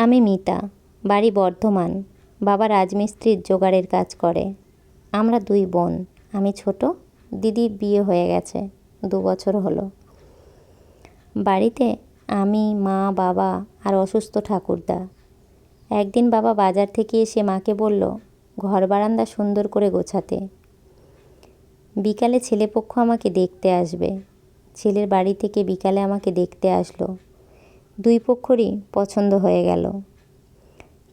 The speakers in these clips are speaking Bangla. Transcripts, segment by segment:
আমি মিতা, বাড়ি বর্ধমান। বাবা রাজমিস্ত্রির জোগাড়ের কাজ করে। আমরা দুই বোন, আমি ছোট। দিদির বিয়ে হয়ে গেছে, 2 বছর হলো। বাড়িতে আমি, মা, বাবা আর অসুস্থ ঠাকুরদা। একদিন বাবা বাজার থেকে এসে মাকে বলল ঘর বারান্দা সুন্দর করে গোছাতে। বিকালে ছেলেপক্ষ আমাকে দেখতে আসবে। ছেলের বাড়ি থেকে বিকালে আমাকে দেখতে আসলো। দুই পক্ষরই পছন্দ হয়ে গেল।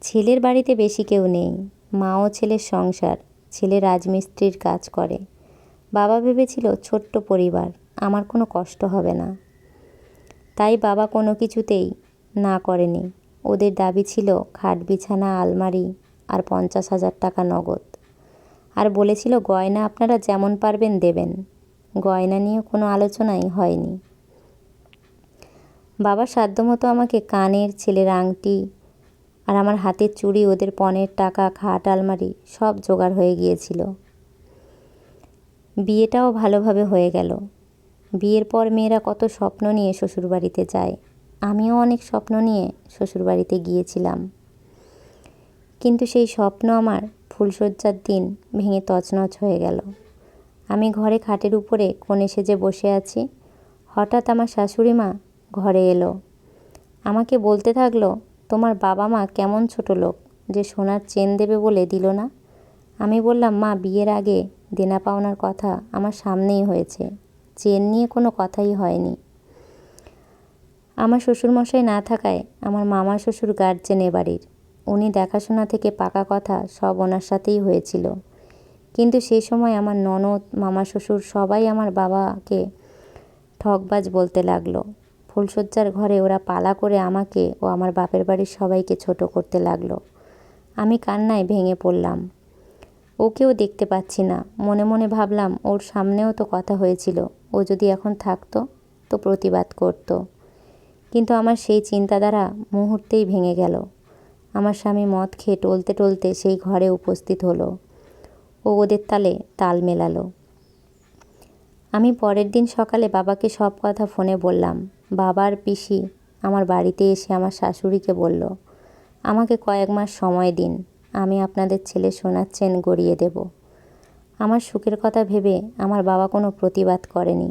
ছেলের বাড়িতে বেশি কেউ নেই, মা ও ছেলের সংসার। ছেলে রাজমিস্ত্রির কাজ করে। বাবা ভেবেছিল ছোট্ট পরিবার, আমার কোনো কষ্ট হবে না। তাই বাবা কোনো কিছুতেই না করেনি। ওদের দাবি ছিল খাট বিছানা আলমারি আর 50,000 টাকা নগদ। আর বলেছিল গয়না আপনারা যেমন পারবেন দেবেন। গয়না নিয়ে কোনো আলোচনাই হয়নি। বাবা সাধ্যমতো আমাকে কানের, ছেলের আংটি আর আমার হাতের চুড়ি, ওদের পণের টাকা, খাট আলমারি সব জোগাড় হয়ে গিয়েছিল। বিয়েটাও ভালোভাবে হয়ে গেল। বিয়ের পর মেয়েরা কত স্বপ্ন নিয়ে শ্বশুরবাড়িতে যায়। আমিও অনেক স্বপ্ন নিয়ে শ্বশুরবাড়িতে গিয়েছিলাম। কিন্তু সেই স্বপ্ন আমার ফুলশয্যার দিন ভেঙে তছনছ হয়ে গেল। আমি ঘরে খাটের উপরে কোণে সেজে বসে আছি। হঠাৎ আমার শাশুড়ি মা ঘরে এলো। আমাকে বলতে থাকলো, তোমার বাবা মা কেমন ছোট লোক যে সোনার চেন দেবে বলে দিল না। আমি বললাম, মা, বিয়ের আগে দেনা পাওনার কথা আমার সামনেই হয়েছে, চেন নিয়ে কোনো কথাই হয়নি। আমার শ্বশুরমশাই না থাকায় আমার মামা শ্বশুর গার্জেন এ বাড়ির। উনি দেখাশোনা থেকে পাকা কথা সব ওনার সাথেই হয়েছিল। কিন্তু সেই সময় আমার ননদ, মামা শ্বশুর সবাই আমার বাবাকে ঠকবাজ বলতে লাগলো। ফুলশয্যার ঘরে ওরা পালা করে আমাকে ও আমার বাপের বাড়ির সবাইকে ছোট করতে লাগলো। আমি কান্নায় ভেঙে পড়লাম। ওকেও দেখতে পাচ্ছি না। মনে মনে ভাবলাম ওর সামনেও তো কথা হয়েছিল, ও যদি এখন থাকতো তো প্রতিবাদ করত। কিন্তু আমার সেই চিন্তাধারা মুহূর্তেই ভেঙে গেল। আমার স্বামী মদ খেয়ে টলতে টলতে সেই ঘরে উপস্থিত হলো। ও ওদের তালে তাল মেলালো। আমি পরের দিন সকালে বাবাকে সব কথা ফোনে বললাম। বাবার পিসি আমার বাড়িতে এসে আমার শাশুড়িকে বলল, আমাকে কয়েক মাস সময় দিন, আমি আপনাদের ছেলে সোনার চেন গড়িয়ে দেব। আমার সুখের কথা ভেবে আমার বাবা কোনো প্রতিবাদ করেনি।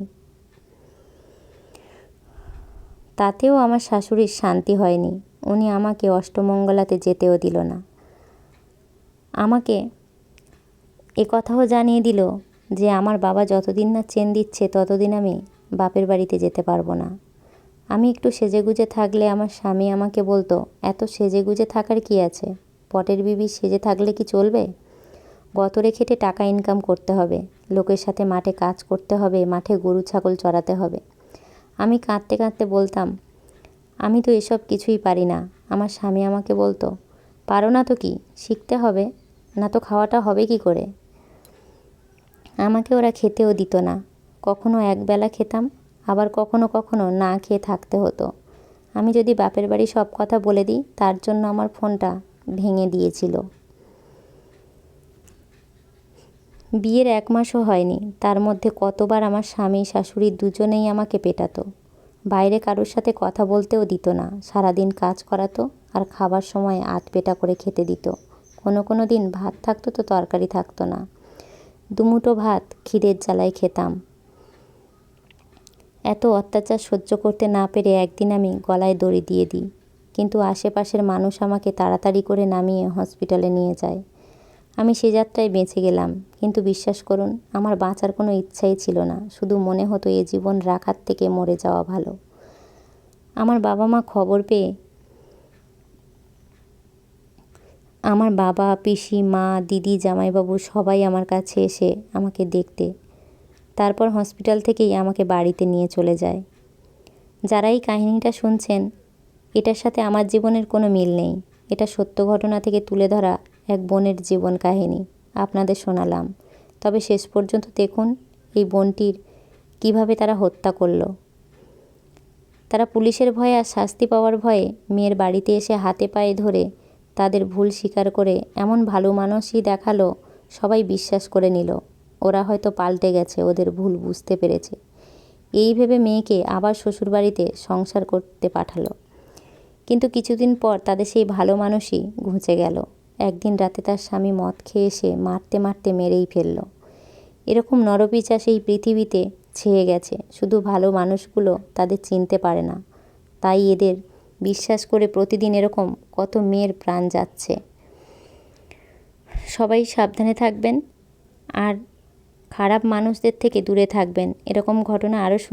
তাতেও আমার শাশুড়ির শান্তি হয়নি। উনি আমাকে অষ্টমঙ্গলাতে যেতেও দিল না। আমাকে কথাও জানিয়ে দিল যে আমার বাবা যতদিন না চেন দিচ্ছে ততদিন আমি বাপের বাড়িতে যেতে পারবো না। আমি একটু সেজেগুজে থাকলে আমার স্বামী আমাকে বলতো, এত সেজেগুজে থাকার কি আছে, পটের বিবি সেজে থাকলে কি চলবে? গতরে খেটে টাকা ইনকাম করতে হবে, লোকের সাথে মাঠে কাজ করতে হবে, মাঠে গরু ছাগল চড়াতে হবে। আমি কাঁদতে কাঁদতে বলতাম, আমি তো এসব কিছুই পারি না। আমার স্বামী আমাকে বলতো, পারো না তো কি, শিখতে হবে, না তো খাওয়াটা হবে কি করে? আমাকে ওরা খেতেও দিত না। কখনো একবেলা খেতাম, আবার কখনো কখনো না খেয়ে থাকতে হতো। আমি যদি বাপের বাড়ি সব কথা বলে দিই, তার জন্য আমার ফোনটা ভেঙে দিয়েছিল। বিয়ের 1 মাসও হয়নি, তার মধ্যে কতবার আমার স্বামী শাশুড়ি দুজনেই আমাকে পেটাতো। বাইরে কারোর সাথে কথা বলতেও দিত না। সারাদিন কাজ করাতো আর খাবার সময় আধপেটা করে খেতে দিত। কোনো দিন ভাত থাকতো তো তরকারি থাকতো না। দুমুঠো ভাত খিদের জ্বালায় খেতাম। এত অত্যাচার সহ্য করতে না পেরে একদিন আমি গলায় দড়ি দিয়ে দিই। কিন্তু আশেপাশের মানুষ আমাকে তাড়াতাড়ি করে নামিয়ে হসপিটালে নিয়ে যায়। আমি সে যাত্রায় বেঁচে গেলাম। কিন্তু বিশ্বাস করুন, আমার বাঁচার কোনো ইচ্ছাই ছিল না। শুধু মনে হতো এ জীবন রাখার থেকে মরে যাওয়া ভালো। আমার বাবা মা খবর পেয়ে আমার বাবা, পিসি, মা, দিদি, জামাইবাবু সবাই আমার কাছে এসে আমাকে দেখতে। তারপর হসপিটাল থেকেই আমাকে বাড়িতে নিয়ে চলে যায়। যারা এই কাহিনীটা শুনছেন, এটার সাথে আমার জীবনের কোনো মিল নেই। এটা সত্য ঘটনা থেকে তুলে ধরা এক বোনের জীবন কাহিনী আপনাদের শোনালাম। তবে শেষ পর্যন্ত দেখুন এই বোনটির কিভাবে তারা হত্যা করলো। তারা পুলিশের ভয়ে আর শাস্তি পাওয়ার ভয়ে মেয়ের বাড়িতে এসে হাতে পায়ে ধরে তাদের ভুল স্বীকার করে এমন ভালো মানুষই দেখালো, সবাই বিশ্বাস করে নিল ওরা হয়তো পাল্টে গেছে, ওদের ভুল বুঝতে পেরেছে। এই ভেবে মেয়েকে আবার শ্বশুরবাড়িতে সংসার করতে পাঠালো। কিন্তু কিছুদিন পর তাদের সেই ভালো মানুষই ঘুচে গেল। একদিন রাতে তার স্বামী মদ খেয়ে এসে মারতে মারতে মেরেই ফেলল। এরকম নরপিশাচ এই পৃথিবীতে ছেয়ে গেছে, শুধু ভালো মানুষগুলো তাদের চিনতে পারে না। তাই এদের বিশ্বাস করে প্রতিদিন এরকম কত মেয়ের প্রাণ যাচ্ছে। সবাই সাবধানে থাকবেন আর খারাপ মানুষদের থেকে দূরে থাকবেন। এরকম ঘটনা আরও